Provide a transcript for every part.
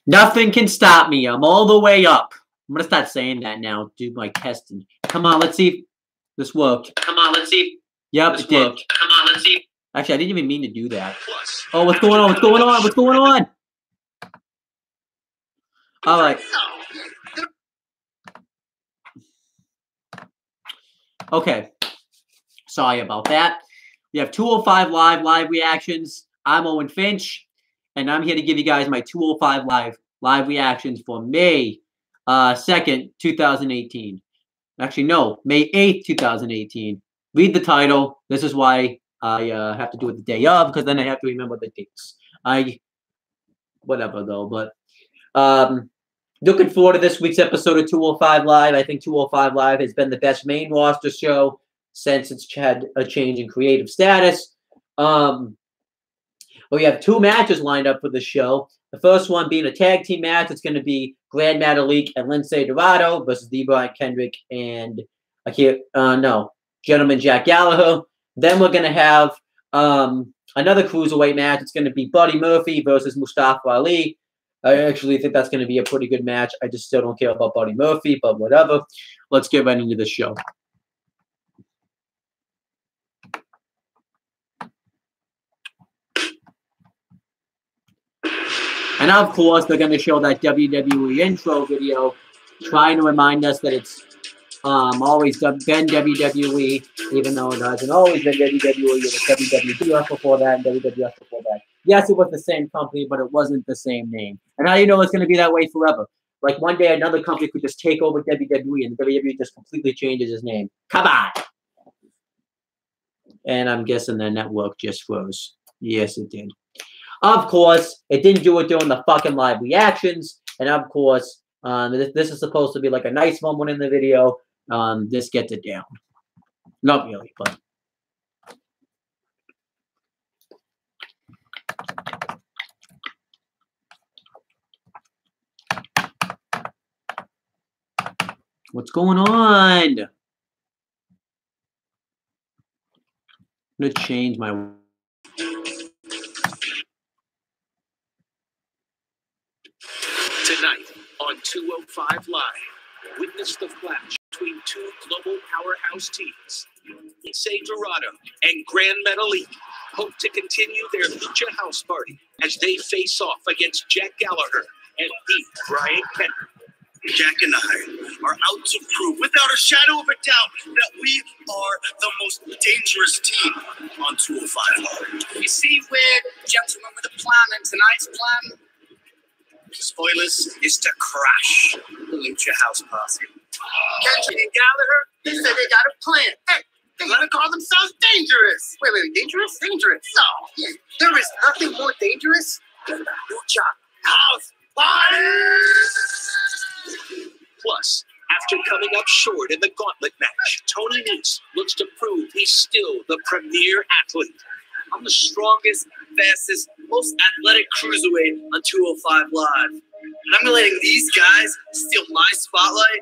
Nothing can stop me. I'm all the way up. I'm gonna start saying that now. Do my testing. Come on, let's see if this worked. Come on, let's see. Yep, it did. Come on, let's see. Actually, I didn't even mean to do that. Oh, what's going on? What's going on? What's going on? All right. Okay. Sorry about that. We have 205 live reactions. I'm Owen Finch, and I'm here to give you guys my 205 live reactions for May 2nd, 2018. Actually, no, May 8th, 2018. Read the title. This is why I have to do it the day of, because then I have to remember the dates. Whatever, though. But looking forward to this week's episode of 205 Live. I think 205 Live has been the best main roster show since it's had a change in creative status. We have two matches lined up for the show. The first one being a tag team match. It's going to be Grand Metalik and Lince Dorado versus Brian Kendrick and Gentleman Jack Gallagher. Then we're going to have another cruiserweight match. It's going to be Buddy Murphy versus Mustafa Ali. I actually think that's going to be a pretty good match. I just still don't care about Buddy Murphy, but whatever. Let's get right into the show. And of course, they're going to show that WWE intro video, trying to remind us that it's always been WWE, even though it hasn't always been WWE. It was WWF before that and WWF before that. Yes, it was the same company, but it wasn't the same name. And how do you know it's going to be that way forever? Like one day another company could just take over WWE and WWE just completely changes its name. Come on! And I'm guessing the network just froze. Yes, it did. Of course, it didn't do it during the fucking live reactions. And of course, this is supposed to be like a nice moment in the video. This gets it down. Not really, but. What's going on? I'm going to change my... Tonight on 205 Live, witness the clash between two global powerhouse teams. Lince Dorado and Grand Metalik hope to continue their Lucha House Party as they face off against Jack Gallagher and beat Brian Kendrick. Jack and I are out to prove, without a shadow of a doubt, that we are the most dangerous team on 205 Live. You see, we're gentlemen with a plan, and tonight's plan, spoilers, is to crash the Lucha House Party. Kendrick and Gallagher, they said they got a plan. Hey, they gotta call themselves dangerous. Wait, dangerous? Dangerous. No, there is nothing more dangerous than the Lucha House Party. Plus, after coming up short in the gauntlet match, Tony Nese looks to prove he's still the premier athlete. I'm the strongest, fastest, most athletic cruiserweight on 205 Live. And I'm letting these guys steal my spotlight.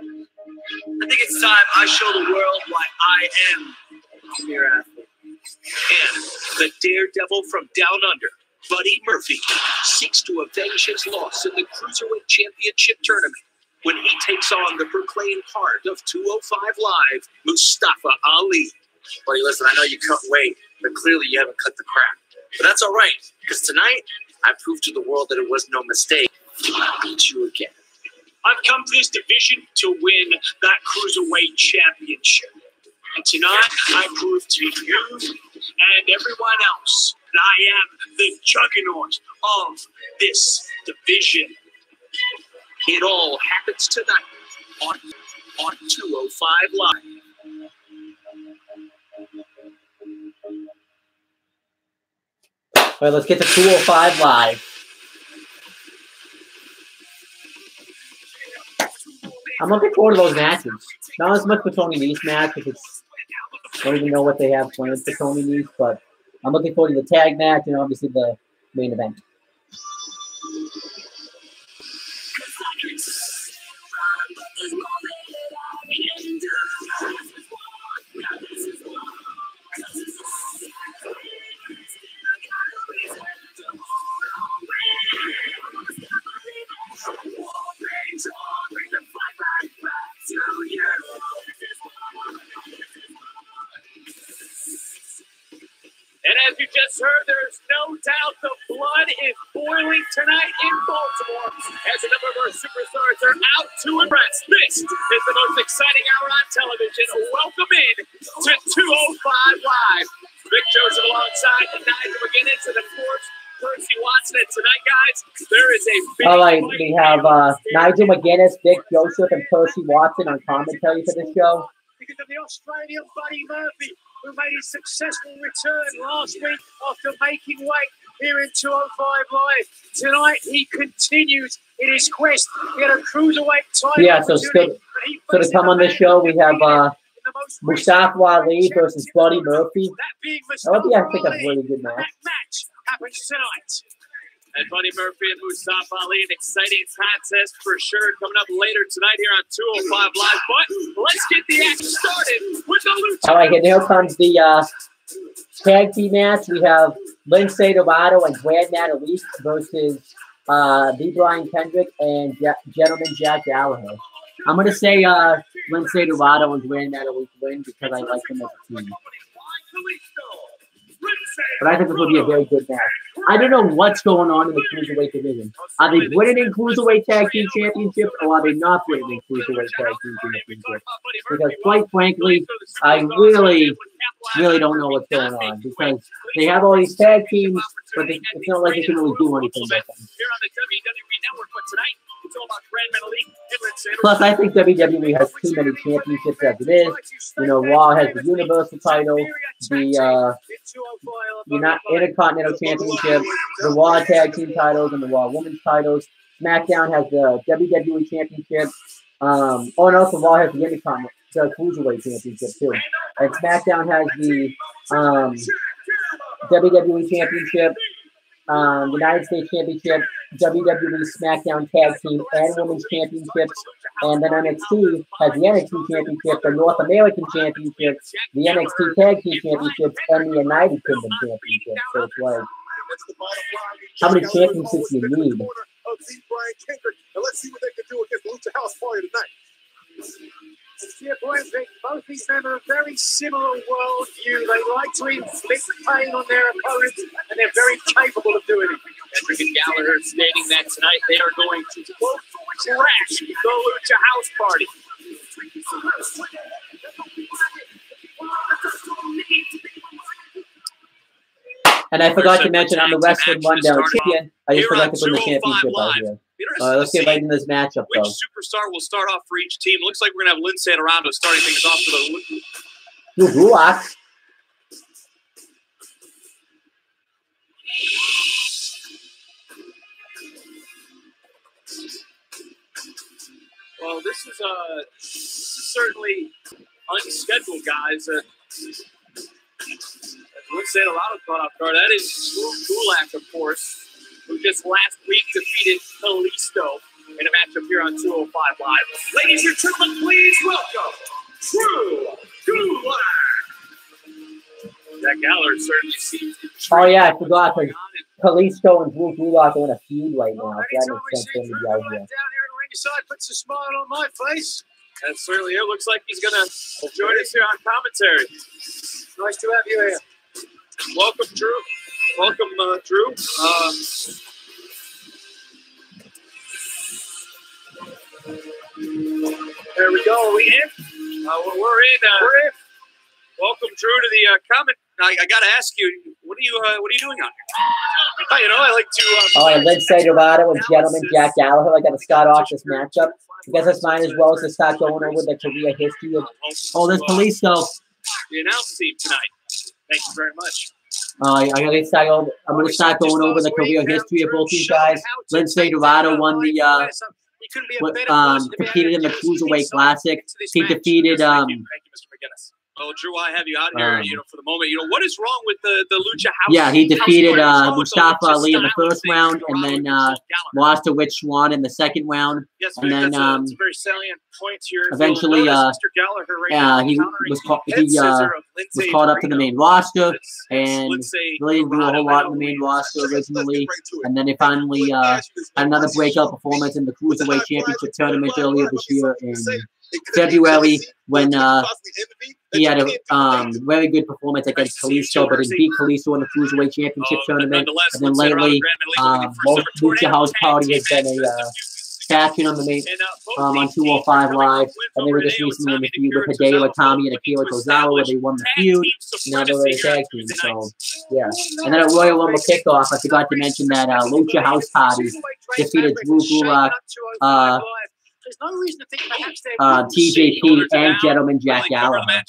I think it's time I show the world why I am a premier athlete. And the daredevil from down under, Buddy Murphy, seeks to avenge his loss in the Cruiserweight Championship tournament when he takes on the proclaimed heart of 205 Live, Mustafa Ali. Buddy, listen, I know you cut weight, but clearly you haven't cut the crap. But that's all right, because tonight I proved to the world that it was no mistake. I'll beat you again. I've come to this division to win that Cruiserweight Championship. And tonight, I prove to you and everyone else that I am the juggernaut of this division. It all happens tonight on 205 Live. All right, let's get to 205 Live. I'm looking forward to those matches. Not as much for Tony Nese match, because I don't even know what they have planned for Tony Nese, but I'm looking forward to the tag match and obviously the main event. heard, there's no doubt the blood is boiling tonight in Baltimore as a number of our superstars are out to impress. This is the most exciting hour on television. Welcome in to 205 Live. Vic Joseph alongside the Nigel McGuinness and, of course, Percy Watson. And tonight, guys, there is a big all right, we have Nigel McGuinness, Vic Joseph, and Percy Watson on commentary for the show. Because of the Australian Buddy Murphy, who made his successful return last week after making weight here in 205 Live. Tonight, he continues in his quest to get a cruiserweight title. Yeah, so to come on this show, we have Mustafa Ali versus Buddy Murphy. I think that's a really good match. That match happens tonight. And Buddy Murphy and Mustafa Ali, an exciting contest for sure coming up later tonight here on 205 Live. But let's get the action started with the Lucha. All right, and here comes the tag team match. We have Lindsay Dorado and Grand Metal versus B. Brian Kendrick and Gentleman Jack Gallagher. I'm going to say Lindsay Dorado and Grand Metal win because I like them as a team. But I think this will be a very good match. I don't know what's going on in the Cruiserweight division. Are they winning in Cruiserweight Tag Team Championships, or are they not winning in Cruiserweight Tag Team Championships? Because quite frankly, I really don't know what's going on. Because they have all these tag teams, but it's not like they can really do anything with them. Plus, I think WWE has too many championships as it is. You know, Raw has the Universal title, the Intercontinental Championship, the Raw Tag Team titles, and the Raw Women's titles. SmackDown has the WWE Championship. And also Raw has the Intercontinental, the Cruiserweight Championship too. And SmackDown has the WWE Championship, United States Championship, WWE SmackDown Tag Team and Women's Championships, and then NXT has the NXT Championship, the North American Championship, the NXT Tag Team Championships, and the United Kingdom Championship. So it's like, how many championships do you need? Let's see what they can do against Lucha House Party tonight. To your point, Vic, both these men are a very similar worldview. They like to inflict pain on their opponents, and they're very capable of doing it. Kendrick and Gallagher stating that tonight they are going to crash the Lucha House Party. And I forgot to mention, I'm the Wrestling Rundown champion. I just forgot to put the championship out here. Let's get right into this matchup, though. Which superstar will start off for each team? Looks like we're going to have Lindsay Dorado starting things off for the Gulak. Well, this is certainly unscheduled, guys. Lindsay Dorado caught off guard. That is Gulak, of course, who just last week defeated Kalisto in a matchup here on 205 Live. Ladies and gentlemen, please welcome Drew Gulak. Jack Gallagher certainly seems to. Oh yeah, I forgot. Kalisto and Drew Gulak are in a feud right now. So that makes sense for me to be out here. Down here at the ringside puts a smile on my face. And certainly it looks like he's going to join us here on commentary. Nice to have you here. Welcome, Drew. Welcome, Drew. There we go. Are we in? We're in. We're in. Welcome, Drew, to the comment. I got to ask you, what are you doing out here? Oh, you know, I like to. Oh, and Lindsay Dorado and Gentleman Jack Gallagher. I got to start off this matchup. I guess that's fine as well as to start going over the career history of. Oh, there's Kalisto. The announce team tonight. Thank you very much. I'm going to start going over the career history of both these guys. Lindsay Dorado won the competed in the Cruiserweight Classic. He defeated Thank you, Mr. McGuinness. Well, Drew, I have you out here, for the moment. What is wrong with the Lucha House? Yeah, he defeated Mustafa Ali in the first round, and then lost to Rich Swann in the second round. Yes, and then that's a very salient point here. Eventually, he was called up to the main roster, and really didn't do a whole lot in the main roster originally. And then they finally had another breakout performance in the Cruiserweight Championship tournament earlier this year in February when he had a very good performance against Kalisto, but he beat Kalisto in the Cruiserweight Championship tournament. And then lately, most Lucha House Party has been a faction on the main on 205 Live, and they were just recently in the feud with Hideo Itami and Akira Tozawa, where they won the feud. Now they're a tag team, so yeah. And then at Royal Rumble kickoff, I forgot to mention that Lucha House Party defeated Drew Gulak, TJP, and Gentleman Jack Gallagher.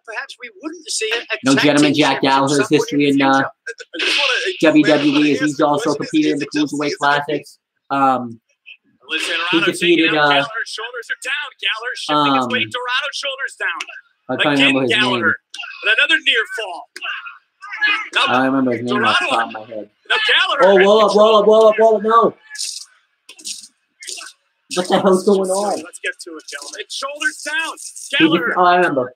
Perhaps we wouldn't see it. No, Gentleman Jack Gallagher's history in WWE is he's also competed in the Cruiserweight Classics. He defeated Gallagher's shoulders are down. Gallagher shifting his weight. Dorado's shoulders down. I can't remember his name. And another near fall. I don't remember his name off the top of my head. Now Gallagher. Oh, roll up, no. What the hell's going on? Let's get to it, gentlemen. It's shoulders down. Gallagher. Oh, I remember.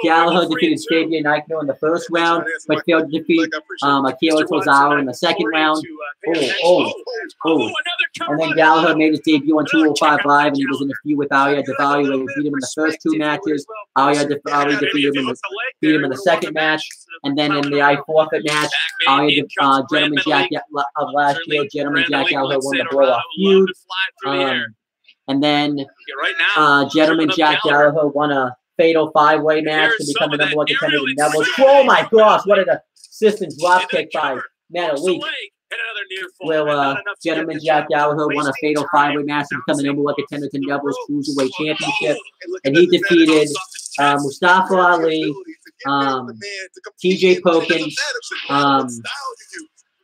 Gallagher defeated Xavier Naito in the first round, but failed to defeat Akira Tozawa in the second round. And then Gallagher made his debut on 205 Live, and he was in a feud with Aliyah Dewali, where he beat him in the first two matches. Aliyah Dewali defeated him in the second match, and then in the I Forfeit match, Gentleman Jack of last year, Gentleman Jack Gallagher won the blow-off feud. And then Gentleman Jack Gallagher won a fatal five-way match to become the number one contender to Neville. Oh my gosh, what an assistant drop kick by Metalik. Where Gentleman Jack Gallagher won a fatal five-way match to become the number one contender to Neville's Cruiserweight Championship. And he defeated Mustafa Ali, TJ Perkins, I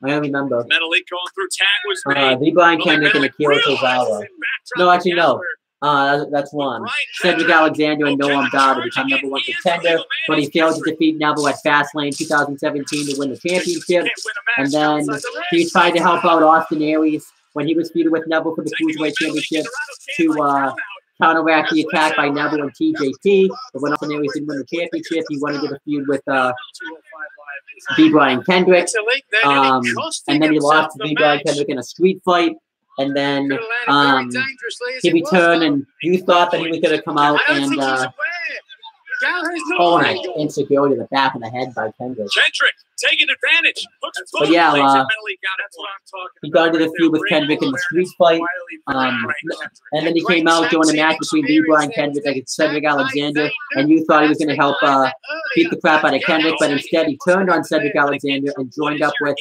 don't remember. V. Brian Kendrick and Akira Tozawa. No, actually, no. That's one. Cedric Alexander and Noam Dar to become number one contender, but he failed to defeat Neville at Fastlane 2017 to win the championship. And then he tried to help out Austin Aries when he was feuded with Neville for the Cruiserweight Championship to counteract the attack by Neville and TJP. But when Austin Aries didn't win the championship, he wanted to feud with V. Brian Kendrick. And then he lost to V. Brian Kendrick in a street fight. And then he returned, and you thought that he was going to come out and insecurity to the back of the head by Kendrick. Kendrick taking advantage. But yeah, he got into the feud with Kendrick in the street fight. And then he came out during a match between V. Brian Kendrick and Cedric Alexander, and you thought he was going to help beat the crap out of Kendrick, but instead he turned on Cedric Alexander and joined up with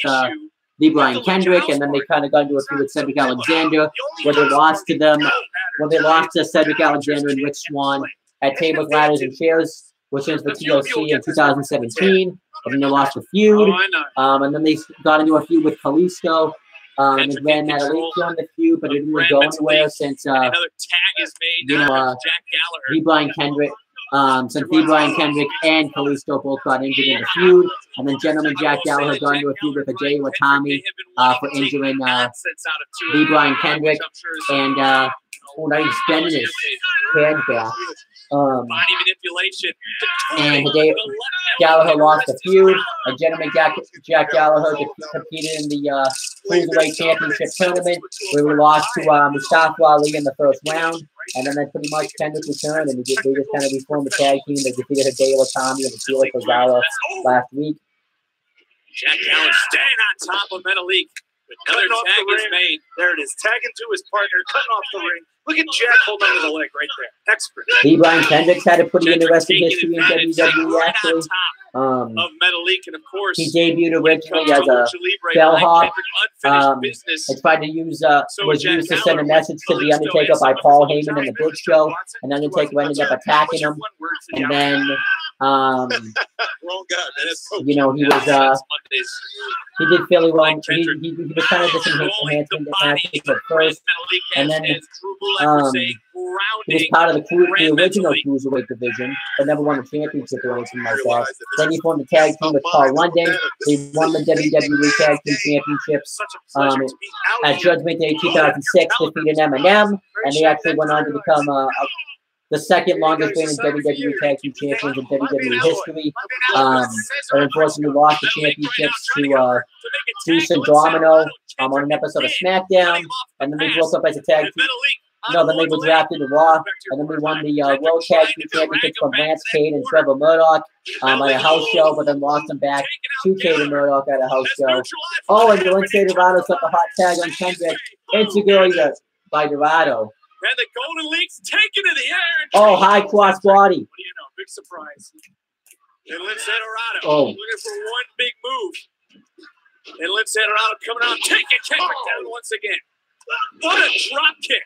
V. Brian Kendrick, and then they kind of got into a feud with Cedric Alexander, where they lost to Cedric Alexander and Rich Swann at Tables, Ladders, and Chairs, which is the TLC in 2017. And then they lost the feud. And then they got into a feud with Kalisto. And then ran that elite on the feud, but it didn't go anywhere since V. Brian Kendrick. Since V. Brian Kendrick and Kalisto both got injured in the feud, and then Gentleman Jack Gallagher got into a feud with Hideo Itami for injuring V. Brian Kendrick, and now he's bending his head back. And Hideo Gallagher lost the feud, and Gentleman Jack Gallagher competed in the Cruiserweight Championship tournament, where we lost to Mustafa Ali in the first round. And then pretty much Kendrick returned, and they just kind of reformed the tag team. They defeated Hideo Itami and Akira Tozawa last week. Jack Gallagher staying on top of Metalik. Another tag is made. There it is. Tagging to his partner, cutting off the ring. Look at Jack holding onto the leg right there. Expert. V. Brian Kendrick's had a pretty interesting history in WWE, actually. Of Metalik, and of course, he debuted originally as a bellhop. He tried to use was used to send a message to The Undertaker by Paul Heyman in the Big Show, and Undertaker ended up attacking him. And then, he was he did fairly well. He was kind of just enhancement matches at first, and then he was part of the original Cruiserweight division, but never won a championship or anything like that. Then he formed a tag team with Paul London. They won the WWE Tag Team Championships at Judgment Day 2006, defeated Eminem, and they actually went on to become the second longest reigning WWE Tag Team Champions in WWE history. And unfortunately lost the championships to Zeus and Domino on an episode of SmackDown, and then they broke up as a tag team. then they were drafted to Raw, and then we won the World Tag Team Championships from Lance Cade and Trevor Murdoch at a house show, but then lost them back to Cade and Murdoch at a house show. Oh, and Lindsay Dorado set the hot tag on Kendrick. Insecurity by Dorado. And the Golden League's taken to the air. Oh, high cross body. What do you know? Big surprise. And Lindsay Dorado looking for one big move. And Lindsay Dorado coming out, taking Kendrick down once again. What a drop kick.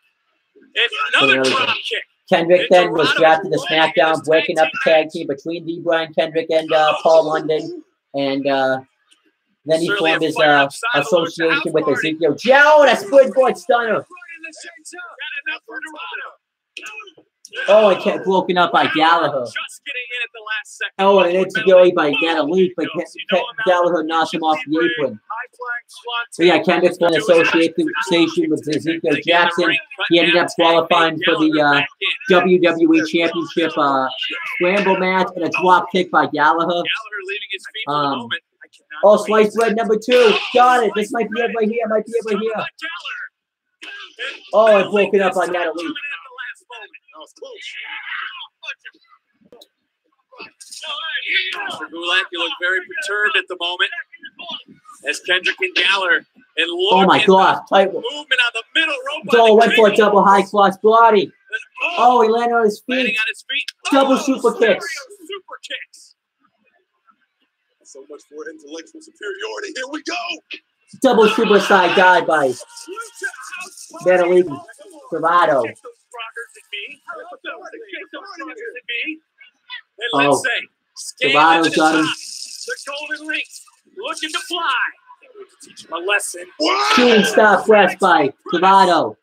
And another drop kick. Kendrick then was drafted to SmackDown, breaking up the tag team between D. Brian Kendrick and Paul London. And then he formed his association with Ezekiel. Joe, that springboard stunner. Oh, it kept broken up by Gallagher. Oh, and it's going by Natalie, but Gallagher knocked him off the apron. So yeah, Kendrick's been associated with Ezekiel Jackson. He ended up qualifying for the WWE Championship scramble match and a drop kick by Gallagher. Oh, sliced bread number 2. Got it. This might be it right here. Might be it right here. Oh, and broken up by Natalie. Mr. Gulak, you look very perturbed at the moment as Kendrick and Gallagher and oh my God! Tight movement on the middle rope. Joel went for a double high cross body. Oh, he landed on his feet. Double super kicks. Super kicks. So much for intellectual superiority. Here we go. Double super side dive by Natalie Dorado. Oh, Dorado's got him. The Golden Links looking to fly. Teach him a lesson. Shooting star press by Dorado.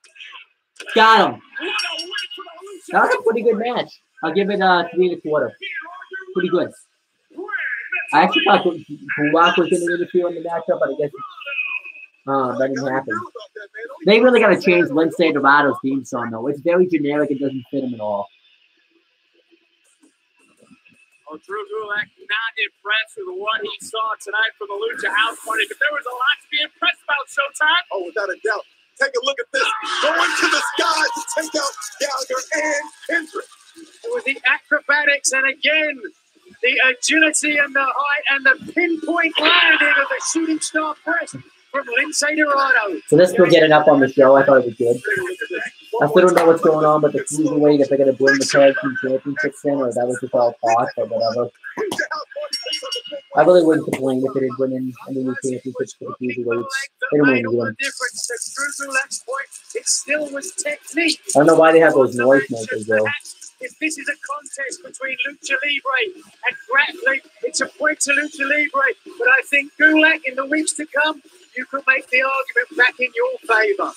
Got him. That was a pretty good match. I'll give it 3 1/4. Pretty good. I actually thought Gulak was going to interfere in the matchup, but I guess that didn't happen. They really got to change Lindsay Dorado's theme song, though. It's very generic. It doesn't fit him at all. Oh, Drew Gulak not impressed with what he saw tonight from the Lucha House Party, but there was a lot to be impressed about, Showtime. Oh, without a doubt. Take a look at this. Going to the sky to take out Gallagher and Kendrick. It was the acrobatics and again, the agility and the height and the pinpoint landing of the shooting star press from Lindsay Dorado. So this will get it up on the show. I thought it was good. I still don't know what's going on with the cruiserweight, if they're going to bring the tag team championships in, or that was just all talk, or whatever. I really wouldn't complain if they did bring in any new championships for the cruiserweights. They don't really need them. It still was technique. I don't know why they have those noise makers, though. If this is a contest between Lucha Libre and grappling, it's a point to Lucha Libre. But I think Gulak, in the weeks to come, you could make the argument back in your favor.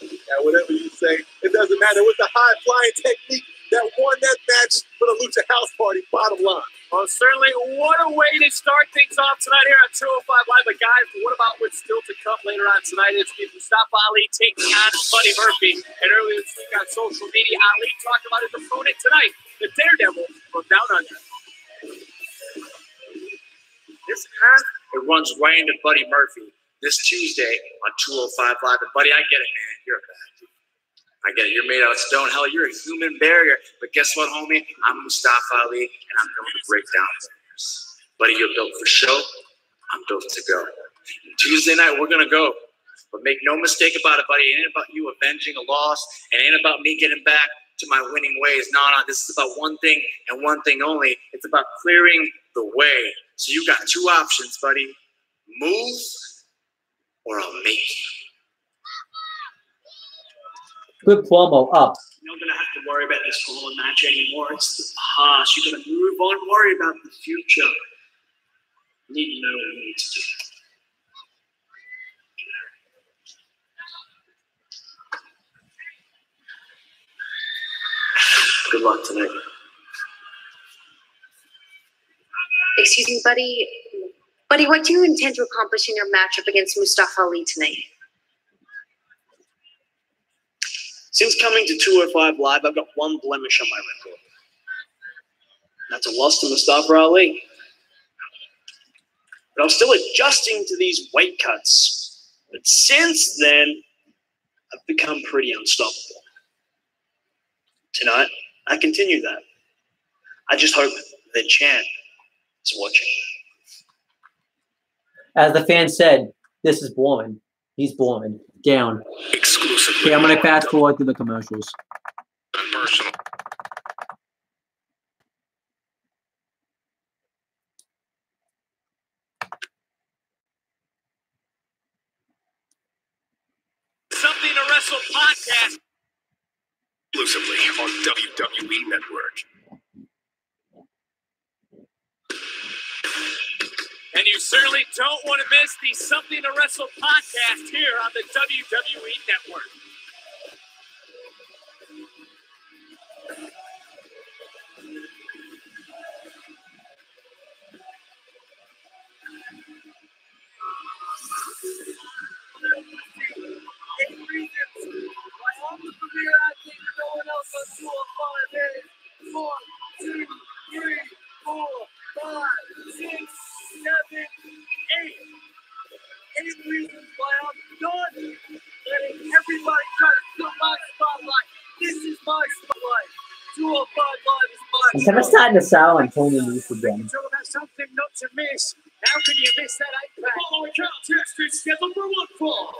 Yeah, whatever you say, it doesn't matter. With the high-flying technique that won that match for the Lucha House Party, bottom line. Well, certainly, what a way to start things off tonight here on 205 Live. But guys, what about what's still to come later on tonight? It's Mustafa Ali taking on Buddy Murphy. And earlier this week on social media, Ali talked about his opponent tonight, the Daredevil from Down Under. This path, it runs right into Buddy Murphy this Tuesday on 205 Live. And Buddy, I get it, man. You're a bad dude. I get it. You're made out of stone. Hell, you're a human barrier. But guess what, homie? I'm Mustafa Ali, and I'm going to break down barriers. Buddy, you're built for show. I'm built to go. And Tuesday night, we're going to go. But make no mistake about it, buddy. It ain't about you avenging a loss. It ain't about me getting back to my winning ways. No. This is about one thing and one thing only. It's about clearing the way. So you got 2 options, buddy. Move or I'll make you. Good promo up. You're not going to have to worry about this fallen match anymore. It's the past. You're going to move on, worry about the future. You need to know what you need to do. Good luck tonight. Excuse me, Buddy. Buddy, what do you intend to accomplish in your matchup against Mustafa Ali tonight? Since coming to 205 Live, I've got one blemish on my record. That's a loss to Mustafa Ali. But I'm still adjusting to these weight cuts. But since then, I've become pretty unstoppable. tonight, I continue that. I just hope the champ is watching. As the fan said, this is boring. He's boring. Down. Exclusively. Okay, I'm going to fast forward through the commercials. Personal. Something to Wrestle podcast. Exclusively on WWE Network. And you certainly don't want to miss the Something to Wrestle podcast here on the WWE Network. I'm kind of starting to sound like Tony Nese again. Talk about something not to miss. How can you miss that 8-pack? Following contest is scheduled for one fall.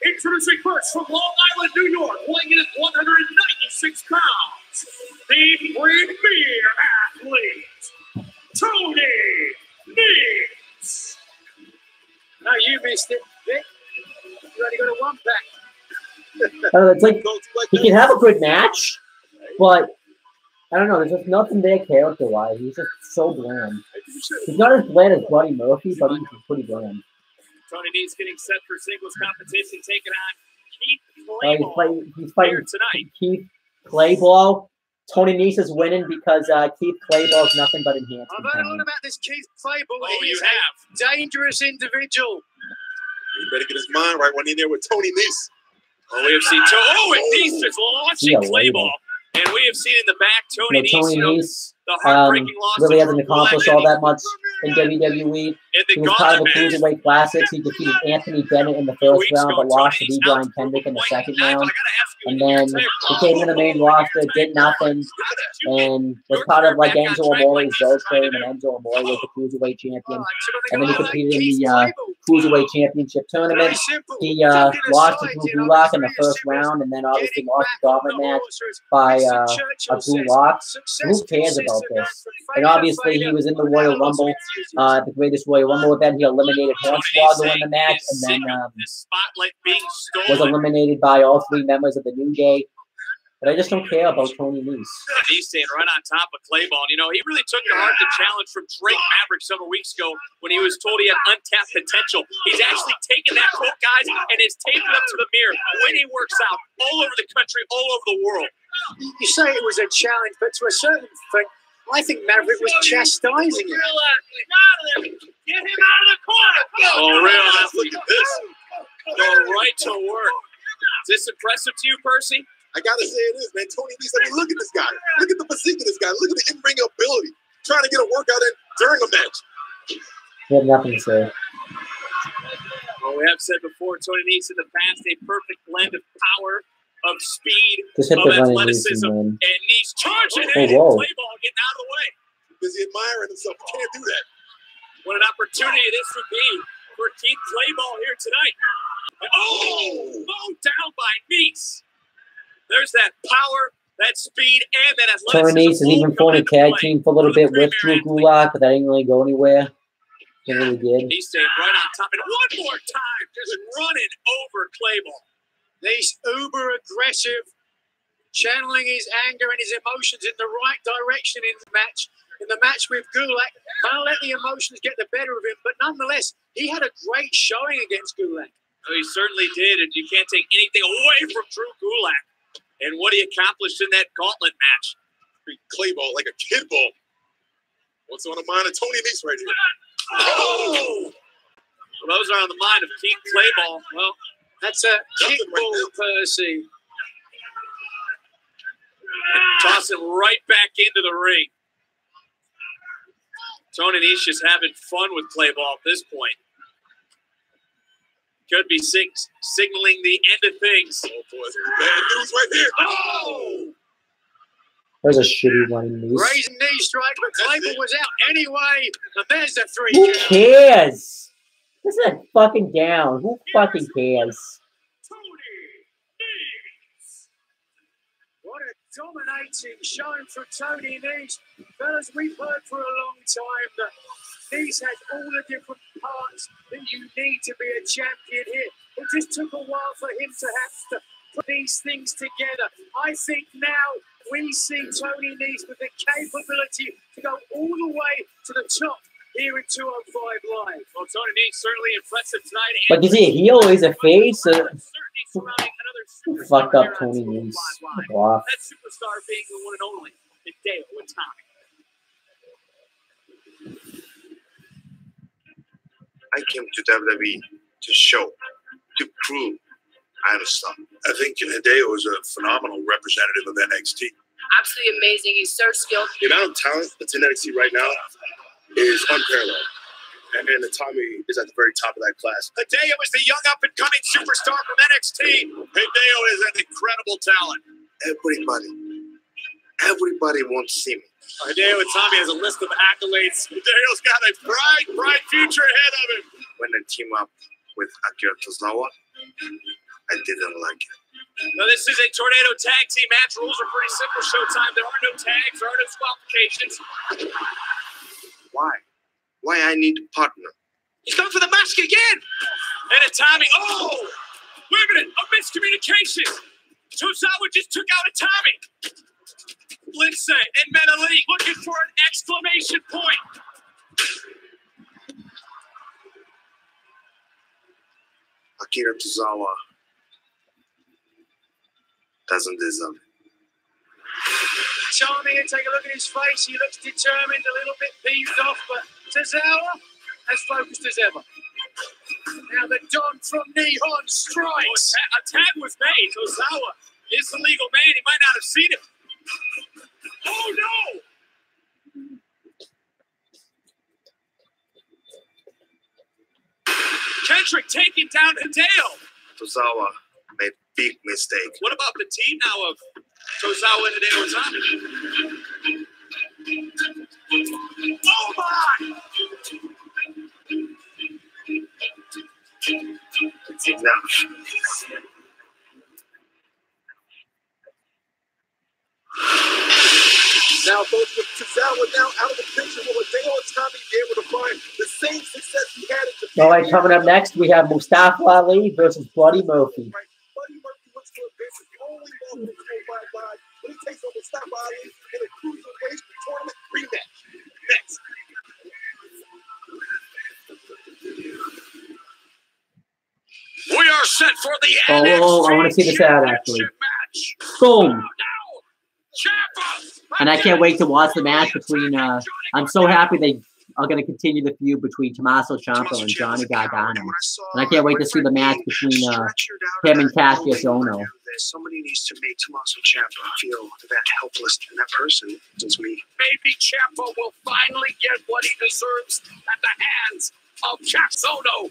Introducing first from Long Island, New York, weighing in at 196 pounds, the premier athlete, Tony Nese. No, you missed it, Vic. You only got a 1-pack. It's like he can have a good match, but I don't know. There's just nothing there character-wise. He's just so bland. He's not as bland as Buddy Murphy, but he's pretty bland. Tony Nese getting set for singles competition, taking on Keith Clayball He's fighting here tonight. Keith Clayball. Tony Nese is winning because Keith Clayball is nothing but enhancement I've heard all talent. about this Keith Clayball. Oh, you have. Dangerous individual. He better get his mind right when he's there with Tony Nese. Oh, we have seen and Nese just launching Clayball. And we have seen in the back Tony Nese, the heartbreaking loss really hasn't accomplished all that much in WWE. He was part of the Cruiserweight Classics. He defeated Anthony Bennett in the first round, but lost to D. Brian Kendrick in the second round. And then he came in the main roster, did nothing, and was part of like Enzo Amore's Zoe's team, and Enzo Amore was the Cruiserweight champion. And then he competed in the Cruiserweight Championship tournament. He lost to Drew Gulak in the first round, and then obviously lost the gauntlet match by a Gulak. Who cares about this? And obviously he was in the Royal Rumble, the greatest Royal Rumble event. He eliminated Hornswoggle in the match, and then was eliminated by all 3 members of the New Day. But I just don't care about Tony Nese. He's staying right on top of Clayball. You know, he really took to heart the challenge from Drake Maverick several weeks ago when he was told he had untapped potential. He's actually taken that quote, guys, and has taped it up to the mirror when he works out all over the country, all over the world. You say it was a challenge, but to a certain extent, I think Maverick was chastising him. Get him out of the corner. Oh, real athlete. Look at this. Go right to work. Is this impressive to you, Percy? I gotta say it is, man. Tony Nese, I mean, look at this guy. Look at the physique of this guy. Look at the in-ring ability. Trying to get a workout in during a match. He had nothing to say. Well, we have said before, Tony Nese in the past, a perfect blend of power, of speed, Just hit of the running athleticism, man. and Nese charging Oh, in, whoa. Clayball getting out of the way. Busy admiring himself. He can't do that. What an opportunity this would be for Keith Clayball here tonight. Oh, down by Nese. There's that power, that speed, and that athleticism. Tony Nese has even formed a tag team for a little bit with Drew Gulak, but that didn't really go anywhere. It really did. He's staying right on top. And one more time, just running over Clayball. He's uber aggressive, channeling his anger and his emotions in the right direction in the match. In the match with Gulak, can't let the emotions get the better of him. But nonetheless, he had a great showing against Gulak. Oh, he certainly did, and you can't take anything away from Drew Gulak and what he accomplished in that gauntlet match. Clayball like a kid ball. What's on the mind of Tony Nese right here? Oh! Well, those are on the mind of Keith Clayball. Well, that's a kickball, Percy. And toss him right back into the ring. Tony Nese just having fun with Clayball at this point. Could be signaling the end of things. Oh, boy. Bad news right here. Oh! There's a shitty one in these. Raising knee strike, but Claypool was out anyway. And there's the 3 Who count. cares? This is fucking down. Who fucking cares? What a dominating showing from Tony Nese. Fellas, we've heard for a long time that Nese has all the different parts that you need to be a champion here. It just took a while for him to have to put these things together. I think now we see Tony Nese with the capability to go all the way to the top here in 205 Live. Well, Tony Nese certainly impressive tonight. But is he a heel or is he a face? Fucked up Tony Nese. Wow. That superstar being the one and only, Hideo Itami. I came to WWE to show, to prove I understand. I think Hideo is a phenomenal representative of NXT. Absolutely amazing. He's so skilled. The amount of talent that's in NXT right now is unparalleled. And Itami is at the very top of that class. Hideo is the young up-and-coming superstar from NXT. Hideo is an incredible talent. Everybody wants to see me. Hideo Itami has a list of accolades. Hideo's got a bright future ahead of him. When I team up with Akira Tozawa, I didn't like it. Now, this is a tornado tag team match. Rules are pretty simple. Showtime. There are no tags. There are no disqualifications. Why I need a partner? He's going for the mask again. And Itami. Oh! Wait a minute. A miscommunication. Tozawa just took out Itami. Lindsay and Menali looking for an exclamation point. Akira Tozawa doesn't deserve it. Charming, and take a look at his face. He looks determined, a little bit peeved off, but Tozawa as focused as ever. Now the Don from Nihon strikes. Oh, a tag was made. Tozawa is the legal man. He might not have seen him. Oh no! Kendrick taking down Hideo. Tozawa made a big mistake. What about the team now of Tozawa and Hideo Itami? Oh my! It's enough. Now, folks, with Tozawa now out of the picture, will Hideo Itami be able to find the same success he had in Japan? All right, coming up next, we have Mustafa Ali versus Buddy Murphy. Right. Buddy Murphy looks for a bit. The only one who's going by live when he takes on Mustafa Ali in a cruiserweight tournament rematch. Next. We are set for the Oh, I want to see this ad actually. Boom. And I can't wait to watch the match between. I'm so happy they are going to continue the feud between Tommaso Ciampa and Johnny Gargano. And I can't wait to see the match between him and Cassius Ohno. Somebody needs to make Tommaso Ciampa feel that helpless and that person since we. Maybe Ciampa will finally get what he deserves at the hands of Cassius Ohno.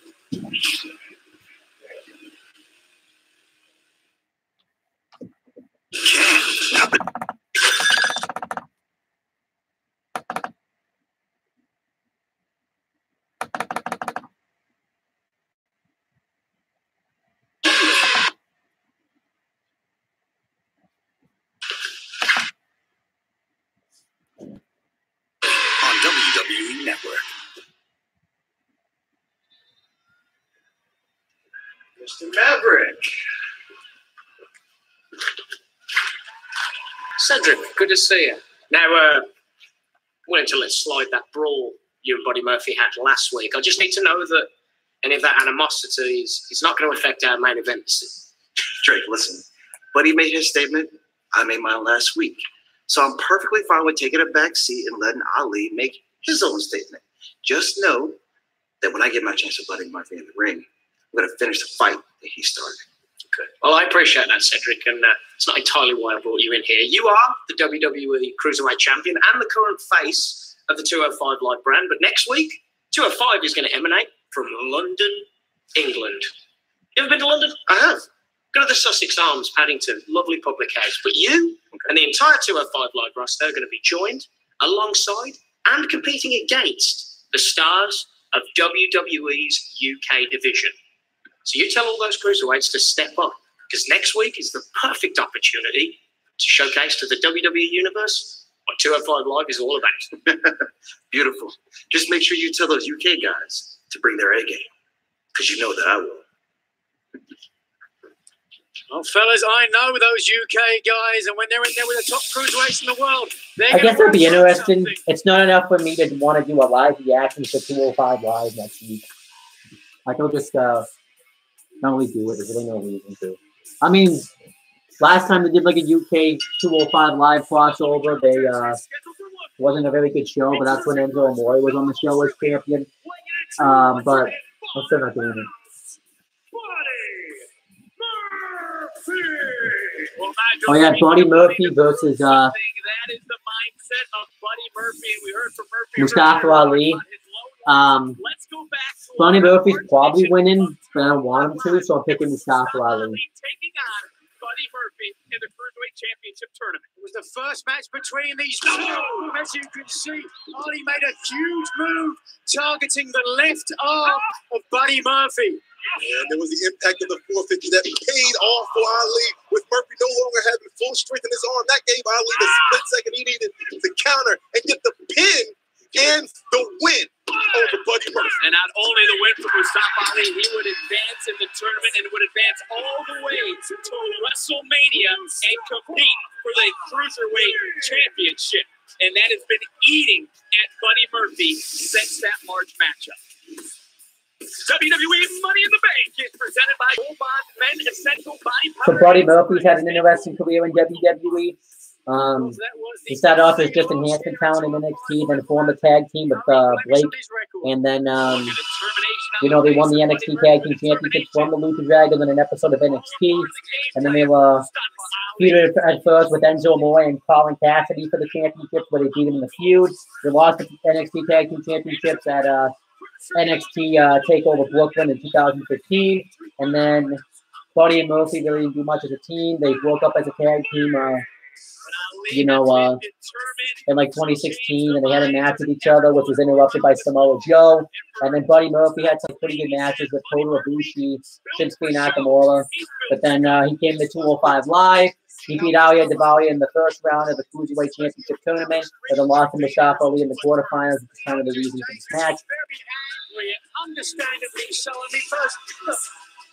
On WWE Network. Mr. Maverick. Cedric, good to see you. Now, wanted to let slide that brawl you and Buddy Murphy had last week. I just need to know that any of that animosity is not going to affect our main event. Drake, listen. Buddy made his statement. I made mine last week. So I'm perfectly fine with taking a back seat and letting Ali make his own statement. Just know that when I get my chance with Buddy Murphy in the ring, I'm going to finish the fight that he started. Good. Well, I appreciate that, Cedric, and it's not entirely why I brought you in here. You are the WWE Cruiserweight Champion and the current face of the 205 Live brand, but next week, 205 is going to emanate from London, England. You ever been to London? I have. Go to the Sussex Arms, Paddington. Lovely public house. But you, And the entire 205 Live roster are going to be joined alongside and competing against the stars of WWE's UK division. So you tell all those cruiserweights to step up, because next week is the perfect opportunity to showcase to the WWE Universe what 205 Live is all about. Beautiful. Just make sure you tell those UK guys to bring their A game, because you know that I will. Well, fellas, I know those UK guys, and when they're in there with the top cruiserweights in the world, I guess that'd be interesting. It's not enough for me to want to do a live reaction for 205 Live next week. Like, I'll just not really do it. There's really no reason to. I mean, last time they did like a UK 205 Live crossover, they wasn't a very good show, but that's when Enzo Amore was on the show as champion. But I'm still not doing it. Oh yeah, Buddy Murphy versus that is the mindset of Buddy Murphy, and we heard from Murphy. Mustafa Ali. Let's go back to Buddy Murphy's probably winning, but I don't want him to, so I'm picking Mustafa Ali. Taking on Buddy Murphy in the Cruiserweight Championship Tournament. It was the first match between these two. As you can see, Ali made a huge move targeting the left arm of Buddy Murphy. And there was the impact of the 450 that paid off for Ali, with Murphy no longer having full strength in his arm. That gave Ali the split second he needed to counter and get the pin and the win over Buddy Murphy. And not only the win for Mustafa Ali, he would advance in the tournament and would advance all the way to WrestleMania and compete for the Cruiserweight Championship. And that has been eating at Buddy Murphy since that March matchup. WWE Money in the Bank is presented by Gold Bond Men Essential Body Power. So Buddy Murphy's had an interesting career in WWE. He started off as just enhancement talent in NXT, then formed a tag team with Blake, and then they won the NXT Tag Team Championship from the Lucha Dragons in an episode of NXT, and then they were feuded at first with Enzo Amore and Colin Cassidy for the championship, where they beat him in the feud. They lost the NXT Tag Team Championships at NXT TakeOver Brooklyn in 2015, and then Buddy and Murphy really didn't do much as a team. They broke up as a tag team, in like 2016, and they had a match with each other, which was interrupted by Samoa Joe. And then Buddy Murphy had some pretty good matches with Kota Ibushi, Shinsuke Nakamura. But then he came to 205 Live. He beat Alia Davalia in the first round of the Cruiserweight Championship Tournament, but then lost to Mustafa Ali in the quarterfinals, which is kind of the reason for this match. Understandably so. I mean, first, look,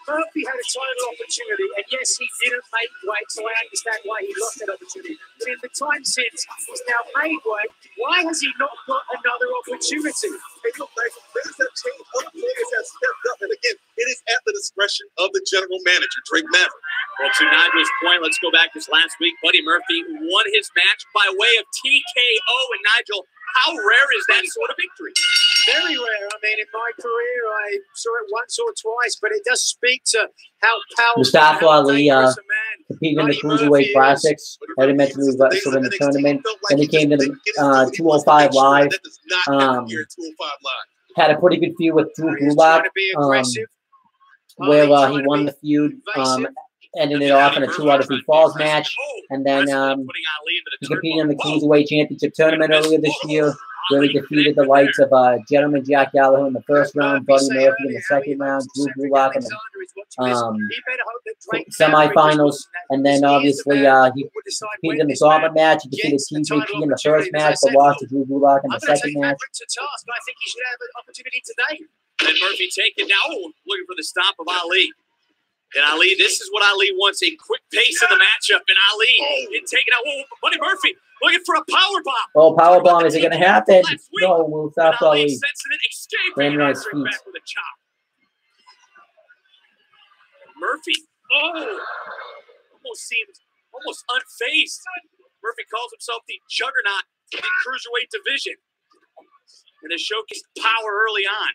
Murphy had a title opportunity, and yes, he didn't make weight, so I understand why he lost that opportunity. But in the time since he's now made weight, why has he not got another opportunity? Hey, look, players have changed, other players have stepped up, and again, it is at the discretion of the general manager, Drake Maverick. Well, to Nigel's point, let's go back this last week. Buddy Murphy won his match by way of TKO, and Nigel, how rare is that sort of victory? Very rare. I mean, in my career, I saw it once or twice, but it does speak to how powerful Mustafa Ali competed in the Cruiserweight Classics. I already mentioned he wrestled in the tournament. Then he came to the 205 Live. Had a pretty good feud with Drew Gulak, where he won the feud, ending it off in a 2 out of 3 falls match. And then he competed in the Cruiserweight Championship Tournament earlier this year, where he defeated the likes of Gentleman Jack Gallagher in the first round, Buddy Murphy in the second round, Drew Gulak in the semifinals, and then obviously he competed in the Gauntlet match. He defeated TJP in the first match, but lost to Drew Gulak in the second match. I think he should have an opportunity today. And Murphy taking now, looking for the stop of Ali. And Ali, this is what Ali wants, a quick pace in the matchup. And Ali taking out Buddy Murphy, looking for a powerbomb. Oh, powerbomb, is it going to happen? No, we'll stop Ali. Escaping back with a chop. Murphy, almost seemed unfazed. Murphy calls himself the juggernaut in the Cruiserweight division. And has showcased power early on.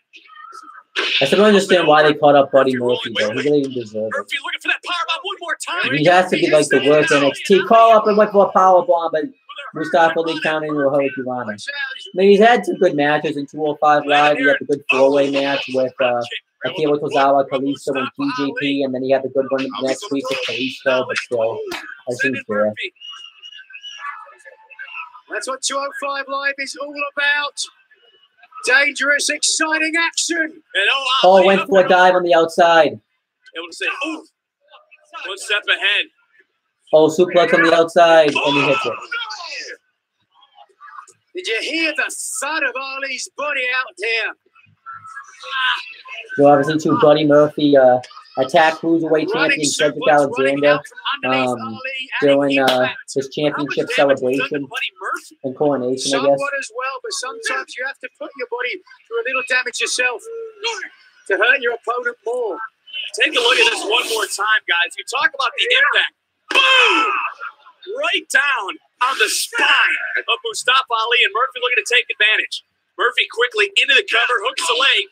I still don't understand why they caught up Buddy Murphy, though. He really didn't deserve it. Murphy looking for that powerbomb one more time. He has to be like the worst NXT. Call up and went for a powerbomb, but Mustafa Ali counted into a Hurricane. I mean, he's had some good matches in 205 Live. He had the good 4-way match with Akira Tozawa, Kalisto, and TJP, and then he had the good one next week with Kalisto, but still, I think there. That's what 205 Live is all about. Dangerous, exciting action. And Oh, went for a dive on the outside. Able to say, "Ooh, one step ahead." Oh, suplex on the outside, and he hits it. Did you hear the thud of Ali's body out there? So obviously, to Buddy Murphy attack cruiserweight champion Cedric Alexander during his championship celebration and coronation, I guess. Somewhat as well, but sometimes you have to put your body through a little damage yourself to hurt your opponent more. Take a look at this one more time, guys. You talk about the impact. Boom! Right down on the spine of Mustafa Ali, and Murphy looking to take advantage. Murphy quickly into the cover, hooks the leg,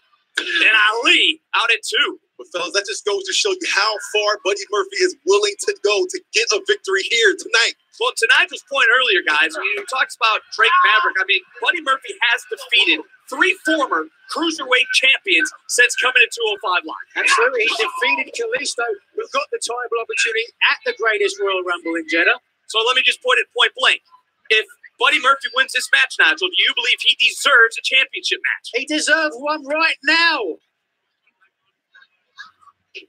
and Ali out at 2. But fellas, that just goes to show you how far Buddy Murphy is willing to go to get a victory here tonight. Well, to Nigel's point earlier, guys, when he talks about Drake Maverick, I mean, Buddy Murphy has defeated 3 former cruiserweight champions since coming to 205 Live. Absolutely. He defeated Kalisto, who got the title opportunity at the greatest Royal Rumble in Jeddah. So let me just put it point blank. If Buddy Murphy wins this match, Nigel, do you believe he deserves a championship match? He deserves one right now.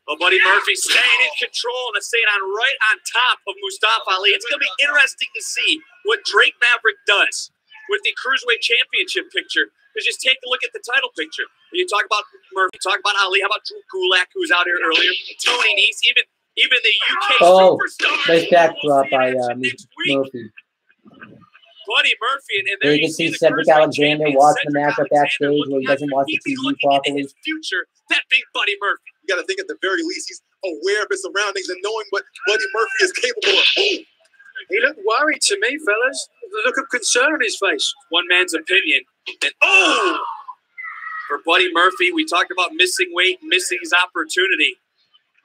Well, Buddy Murphy staying in control and staying right on top of Mustafa Ali. It's going to be interesting to see what Drake Maverick does with the Cruiserweight Championship picture. Because just take a look at the title picture. You talk about Murphy, talk about Ali. How about Drew Gulak, who was out here earlier? Tony Nese, even the UK superstar. Nice backdrop by Murphy. Buddy Murphy, and there you can see Cedric Alexander watching the matchup backstage where he doesn't watch the TV properly. Future, that big Buddy Murphy. You got to think at the very least he's aware of his surroundings and knowing what Buddy Murphy is capable of. He looked worried to me, fellas. The look of concern on his face. One man's opinion. And for Buddy Murphy, we talked about missing weight, missing his opportunity.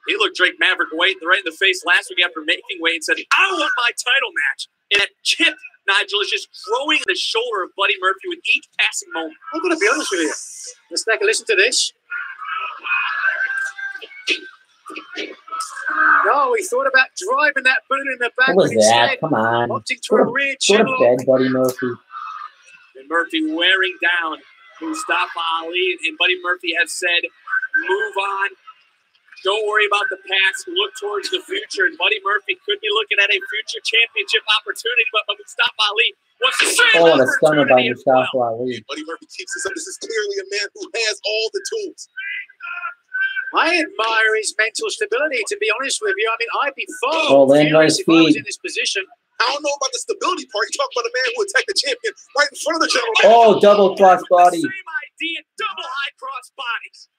He looked Drake Maverick right in the face last week after making weight and said, "I want my title match." And that chip, Nigel, is just growing on the shoulder of Buddy Murphy with each passing moment. I'm going to be honest with you. Let's take a listen to this. No, he thought about driving that boot in the back. What was that? Come on. Opting for a rear Go to chin bed, Buddy Murphy. And Murphy wearing down Mustafa Ali. And Buddy Murphy has said, move on. Don't worry about the past. Look towards the future. And Buddy Murphy could be looking at a future championship opportunity. But Mustafa Ali wants to say, oh, and a stunner by Mustafa Ali. Buddy Murphy keeps this up. This is clearly a man who has all the tools. I admire his mental stability, to be honest with you. I mean, I'd be far furious if I was in this position. I don't know about the stability part. You talk about a man who attacked the champion right in front of the general. Oh, double cross body. Same idea, double high cross bodies.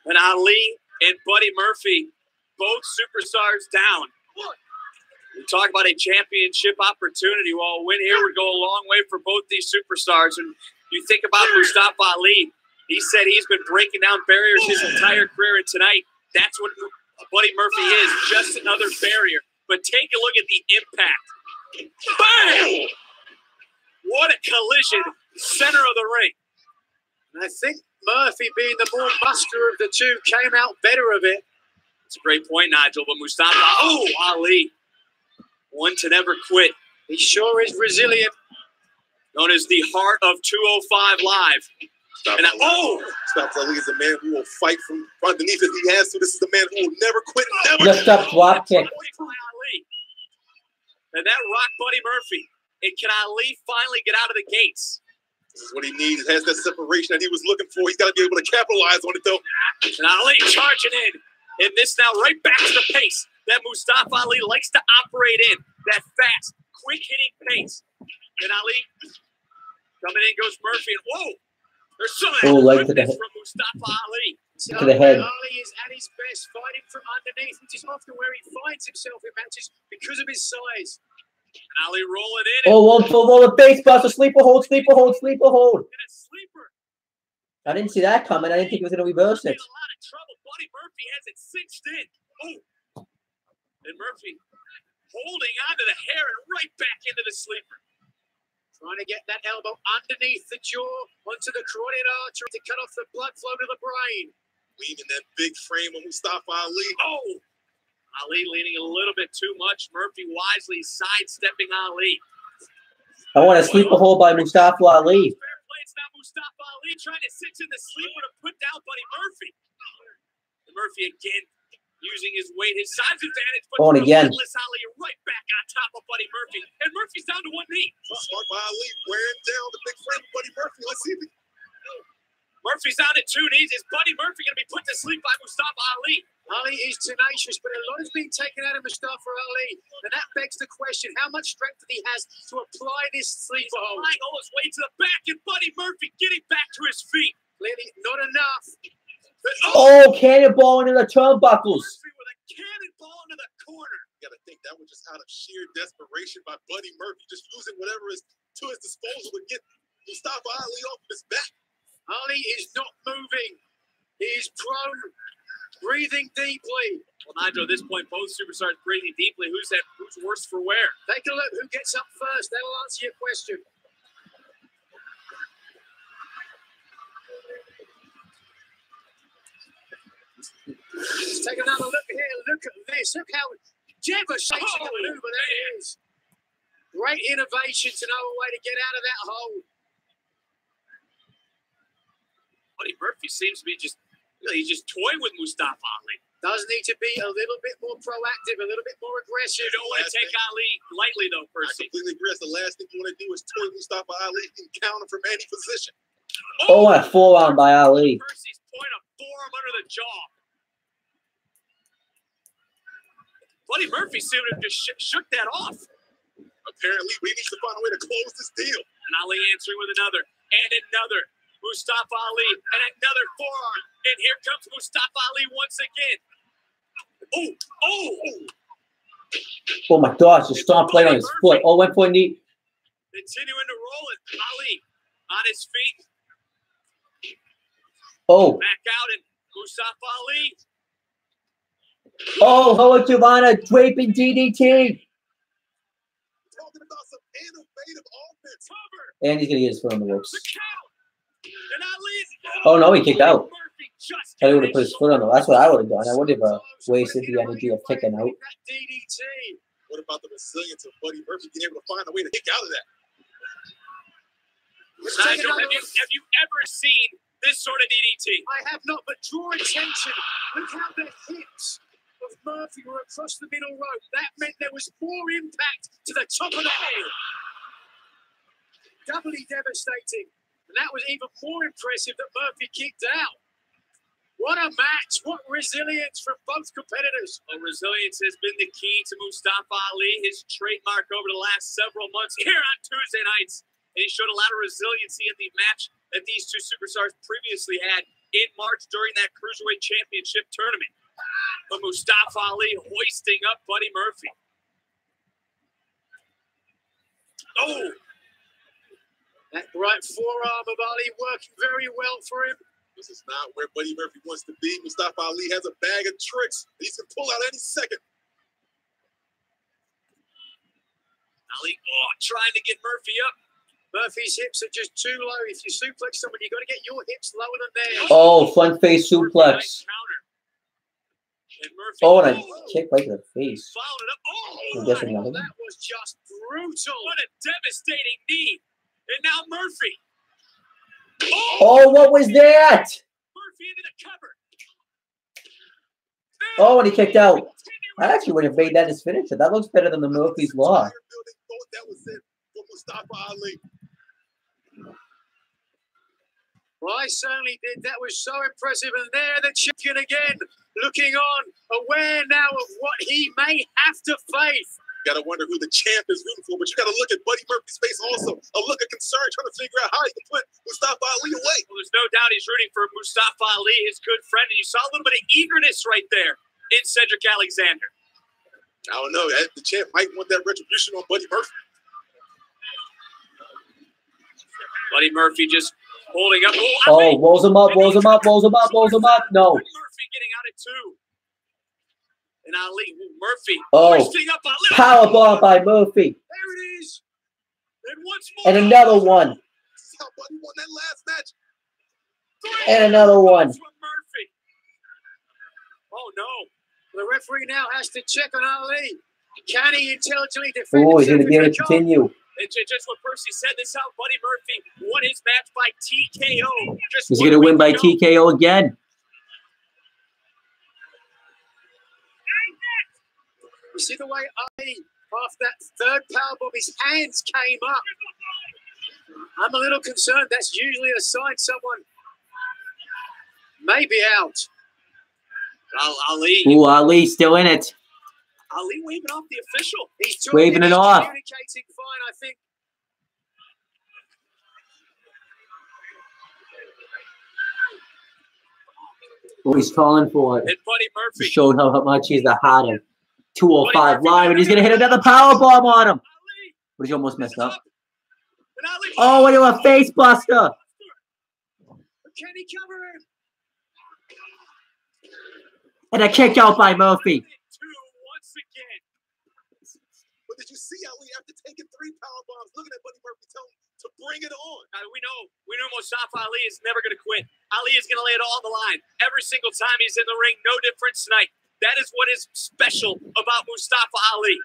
And Ali and Buddy Murphy, both superstars down. We talk about a championship opportunity. Well, a win here would go a long way for both these superstars. And you think about Mustafa Ali. He said he's been breaking down barriers his entire career, and tonight, that's what Buddy Murphy is, just another barrier. But take a look at the impact. Bang! What a collision, center of the ring. And I think Murphy, being the more muscular of the two, came out better of it. It's a great point, Nigel, but Mustafa, Ali, one to never quit. He sure is resilient. Known as the heart of 205 Live. Mustafa Ali is a man who will fight from underneath if he has to. This is the man who will never quit. Lift up, drop kick. And that rocked Buddy Murphy. And can Ali finally get out of the gates? This is what he needs. Has that separation that he was looking for. He's got to be able to capitalize on it, though. And Ali charging in. And this now right back to the pace that Mustafa Ali likes to operate in. That fast, quick-hitting pace. And Ali coming in goes Murphy. And whoa! There's so much from Mustafa Ali. To the head. Ali is at his best, fighting from underneath, which is often where he finds himself in matches because of his size. And Ali rolling in. Oh, roll the face buster, sleeper hold, sleeper hold, sleeper hold. And a sleeper. I didn't see that coming. I didn't think it was going to reverse it. In a lot of trouble. Buddy Murphy has it cinched in. Oh. And Murphy holding onto the hair and right back into the sleeper. Trying to get that elbow underneath the jaw onto the carotid artery to cut off the blood flow to the brain. Leaning that big frame of Mustafa Ali. Oh. Ali leaning a little bit too much. Murphy wisely sidestepping Ali. I want to sleeper hold by Mustafa Ali. Fair play. It's now Mustafa Ali trying to cinch in the sleeper to put down Buddy Murphy. And Murphy again using his weight, his size advantage. But On again. Ali right back on top of Buddy Murphy. And Murphy's down to one knee. Smart by Ali, wearing down the big friend Buddy Murphy. Let's see if he... Murphy's down at two knees. Is Buddy Murphy going to be put to sleep by Mustafa Ali? Ali is tenacious, but a lot is being taken out of Mustafa Ali. And that begs the question, how much strength that he has to apply this sleeper hold. Applying all his weight to the back, and Buddy Murphy getting back to his feet. Clearly not enough. But, Oh, cannonball into the turnbuckles. Murphy with a cannonball into the corner. You got to think that was just out of sheer desperation by Buddy Murphy, just using whatever is to his disposal to get Mustafa Ali off his back. Ali is not moving. He is prone, breathing deeply. Well, Nigel, at this point, both superstars breathing deeply. Who's worse for wear? Take a look. Who gets up first? That'll answer your question. Let's take another look here. Look at this. Look how devastating a maneuver that is. Great innovation to know a way to get out of that hole. Buddy Murphy seems to be he's just toying with Mustafa Ali. Does need to be a little bit more proactive, a little bit more aggressive. You don't want to take Ali lightly, though, I Percy. completely agree. That's the last thing you want to do is toy Mustafa Ali and counter from any position. Oh, and a forearm by Ali. Percy's point, a forearm under the jaw. Buddy Murphy seemed to have just shook that off. Apparently, we need to find a way to close this deal. And Ali answering with another, and another. Mustafa Ali, and another forearm. And here comes Mustafa Ali once again. Oh my gosh, just stomped right on his foot. Oh, went for a knee. Continuing to roll it. Ali on his feet. Oh. Back out, and Mustafa Ali. Oh, Hoa Giovanna draping DDT. Talking about some innovative offense. Cover. And he's going to get his foot on the ropes. The count. And Ali. Oh, no, he kicked out. Murphy just I would have put his foot on the. That's what I would have done. I would have wasted the energy of kicking out. DDT. What about the resilience of Buddy Murphy being able to find a way to kick out of that? Nigel, have you ever seen this sort of DDT? I have not, but draw attention. Look how the hips of Murphy were across the middle rope. That meant there was more impact to the top of the head. Doubly devastating. And that was even more impressive that Murphy kicked out. What a match. What resilience from both competitors. Well, resilience has been the key to Mustafa Ali, his trademark over the last several months here on Tuesday nights. And he showed a lot of resiliency in the match that these two superstars previously had in March during that Cruiserweight Championship tournament. But Mustafa Ali hoisting up Buddy Murphy. Oh! That right forearm of Ali working very well for him. This is not where Buddy Murphy wants to be. Mustafa Ali has a bag of tricks that he can pull out any second. Ali trying to get Murphy up. Murphy's hips are just too low. If you suplex someone, you've got to get your hips lower than theirs. Oh, front face suplex. And Murphy, Oh, and a kick right to the face. followed it up. I'm guessing another one. That was just brutal. What a devastating knee. And now Murphy. Oh, what was that? Murphy into the cover. Oh, and he kicked out. I actually would have made that his finisher. That looks better than the Murphy's Law. That was it for Mustafa Ali. Well, I certainly did. That was so impressive. And there the champion again, looking on, aware now of what he may have to face. You got to wonder who the champ is rooting for, but you got to look at Buddy Murphy's face also. A look of concern, trying to figure out how he can put Mustafa Ali away. Well, there's no doubt he's rooting for Mustafa Ali, his good friend. And you saw a little bit of eagerness right there in Cedric Alexander. I don't know. The champ might want that retribution on Buddy Murphy. Buddy Murphy just holding up. Oh, rolls him up, rolls him up, rolls him up, rolls him up. No. Murphy getting out at two. And Ali, Murphy, Oh, hoisting up Ali. powerbomb by Murphy. There it is. And once more. And another one. This is how Buddy won that last match. And another one. Murphy. Oh, no. The referee now has to check on Ali. Can he intelligently defend Oh, he's himself? going to be able to continue. It's just what Percy said. This is how Buddy Murphy won his match by TKO. He's going to win by TKO again. You see the way Ali, off that third powerbomb, his hands came up. I'm a little concerned. That's usually a sign someone may be out. Ali. Ooh, Ali still in it. Ali waving off the official. He's waving it off. Communicating fine, I think. Oh, he's calling for it. And Buddy Murphy Showed how much he's the hotter. 205 live, and he's going to hit another power bomb on him. But he almost messed up. Oh, what a face buster. Can he cover him? And a kick out by Murphy. Once again. But did you see Ali after taking 3 power bombs, looking at Buddy Murphy, telling him to bring it on? We know Mustafa Ali is never going to quit. Ali is going to lay it all on the line every single time he's in the ring. No difference tonight. That is what is special about Mustafa Ali.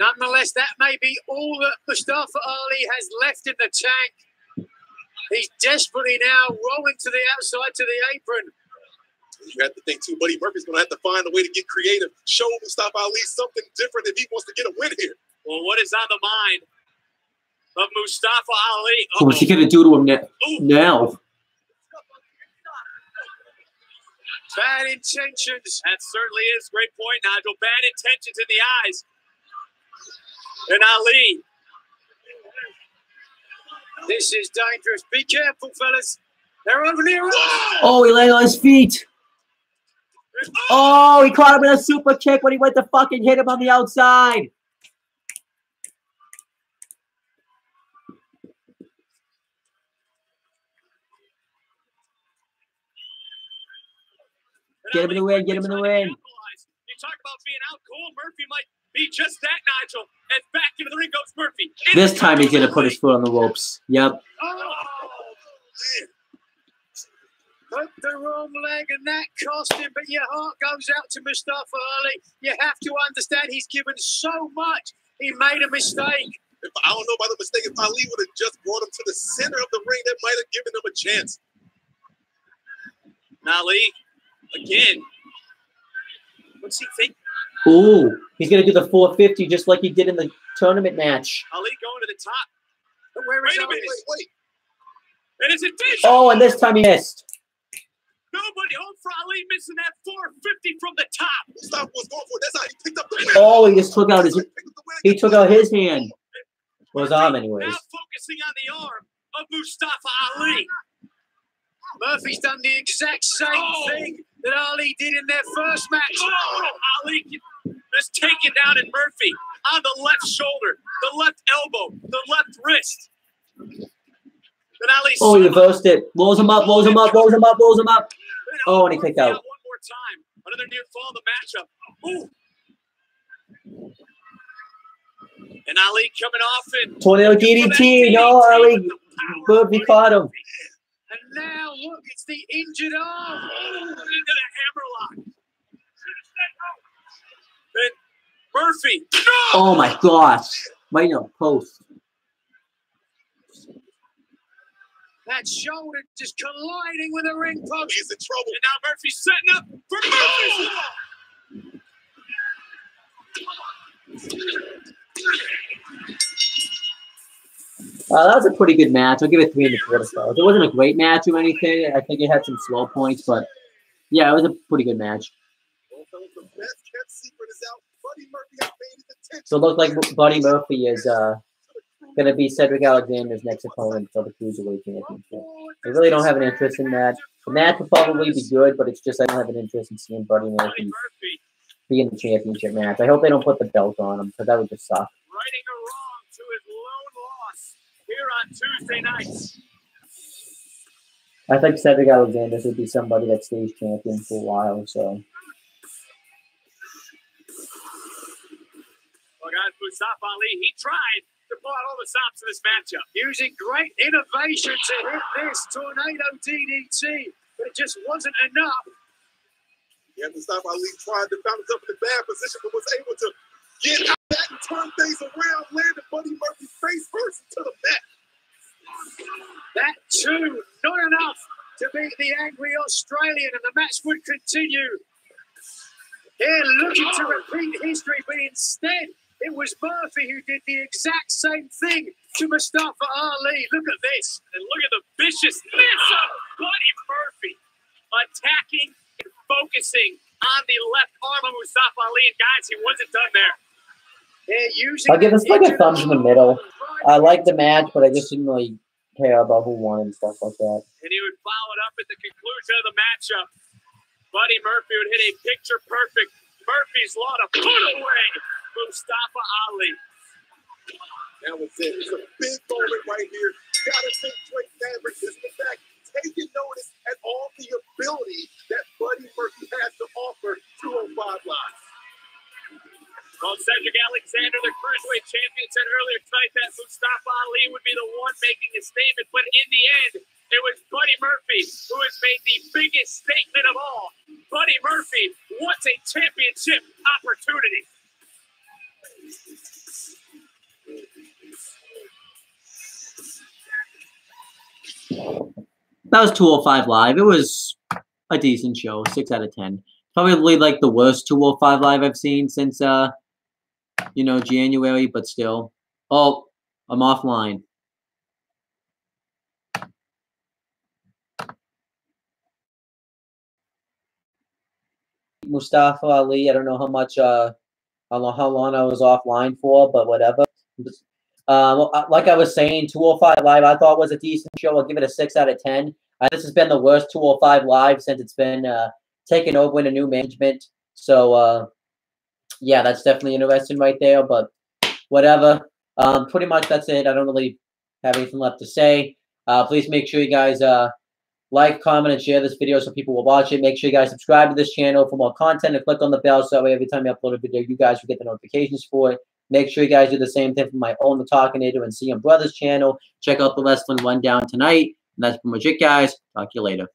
Nonetheless, that may be all that Mustafa Ali has left in the tank. He's desperately now rolling to the outside, to the apron. You have to think, too, Buddy Murphy's going to have to find a way to get creative, show Mustafa Ali something different if he wants to get a win here. Well, what is on the mind of Mustafa Ali? What's he going to do to him now? Bad intentions. That certainly is. Great point, Nigel. Bad intentions in the eyes. And Ali. This is dangerous. Be careful, fellas. They're over near us. Oh, he landed on his feet. Oh, he caught him in a super kick when he went to fucking hit him on the outside. Get him in the win, get him in the win. You talk about being out cold. Murphy might be just that, Nigel. And back into the ring goes Murphy. This time he's going to put his foot on the ropes. Yep. Oh, hooked the wrong leg and that cost him, but your heart goes out to Mustafa Ali. You have to understand he's given so much. He made a mistake. I don't know about the mistake. If Ali would have just brought him to the center of the ring, that might have given him a chance. Ali, again. What's he think? Ooh, he's going to do the 450 just like he did in the tournament match. Ali going to the top. But where is Ali? Wait. And it's a Finch. Oh, and this time he missed. Nobody home for Ali missing that 450 from the top. Mustafa was going for it. That's how he picked up the win. Oh, he just took out his hand. Well, his arm, anyways. Now focusing on the arm of Mustafa Ali. Murphy's done the exact same thing that Ali did in their first match. Ali is taken down in Murphy on the left shoulder, the left elbow, the left wrist. Then Ali he reversed it. Rolls him up, rolls him up, rolls him up, rolls him up. Oh, and he kicked out. One more time. Another near fall in the matchup. Ooh. And Ali coming off and Tornado DDT. No, Ali. Murphy caught him. And now, look, it's the injured arm. Into the hammerlock. And Murphy. No! Oh, my gosh. Right in a post. That shoulder just colliding with the ring post. He's in trouble. And now Murphy's setting up for That was a pretty good match. I'll give it 3 1/4 stars. It wasn't a great match or anything. I think it had some slow points, but yeah, it was a pretty good match. So it looks like Buddy Murphy is going to be Cedric Alexander's next opponent for the Cruiserweight Championship. I really don't have an interest in that. The match will probably be good, but it's just I don't have an interest in seeing Buddy Murphy be in the championship match. I hope they don't put the belt on him, because that would just suck. righting a wrong to his lone loss here on Tuesday nights. I think Cedric Alexander should be somebody that stays champion for a while, so. Well, guys, Mustafa Ali, he tried to pull out all the stops in this matchup. Using great innovation to hit this tornado DDT, but it just wasn't enough. Yeah, Mustafa Ali tried to found himself in a bad position, but was able to get out of that and turn things around, landed Buddy Murphy face first into the mat. That too, not enough to beat the angry Australian, and the match would continue. Here looking to repeat history, but instead it was Murphy who did the exact same thing to Mustafa Ali. Look at this. And look at the viciousness of Buddy Murphy attacking and focusing on the left arm of Mustafa Ali. And guys, he wasn't done there. I'll give this like a thumbs in the middle. I like the match, but I just didn't really care about who won and stuff like that. And he would follow it up at the conclusion of the matchup. Buddy Murphy would hit a picture-perfect Murphy's Law to put away Mustafa Ali. That was it. It's a big moment right here. Gotta take Drake Maverick is the fact taking notice at all the ability that Buddy Murphy has to offer 205 Live. Well, Cedric Alexander, the Cruiserweight champion, said earlier tonight that Mustafa Ali would be the one making a statement, but in the end, it was Buddy Murphy who has made the biggest statement of all. Buddy Murphy wants a championship opportunity. That was 205 Live. It was a decent show, 6 out of 10. Probably like the worst 205 Live I've seen since January, but still. Oh, I'm offline. Mustafa Ali, I don't know how much how long I was offline for, but whatever. Like I was saying, 205 Live I thought was a decent show. I'll give it a 6 out of 10. This has been the worst 205 Live since it's been taken over in a new management. So yeah, that's definitely interesting right there, but whatever. Pretty much that's it. I don't really have anything left to say. Please make sure you guys like, comment, and share this video so people will watch it. Make sure you guys subscribe to this channel for more content and click on the bell so that way every time I upload a video, you guys will get the notifications for it. Make sure you guys do the same thing for my own The Talking Native and CM Brothers channel. Check out the Wrestling Rundown tonight. And that's pretty much it, guys. Talk to you later.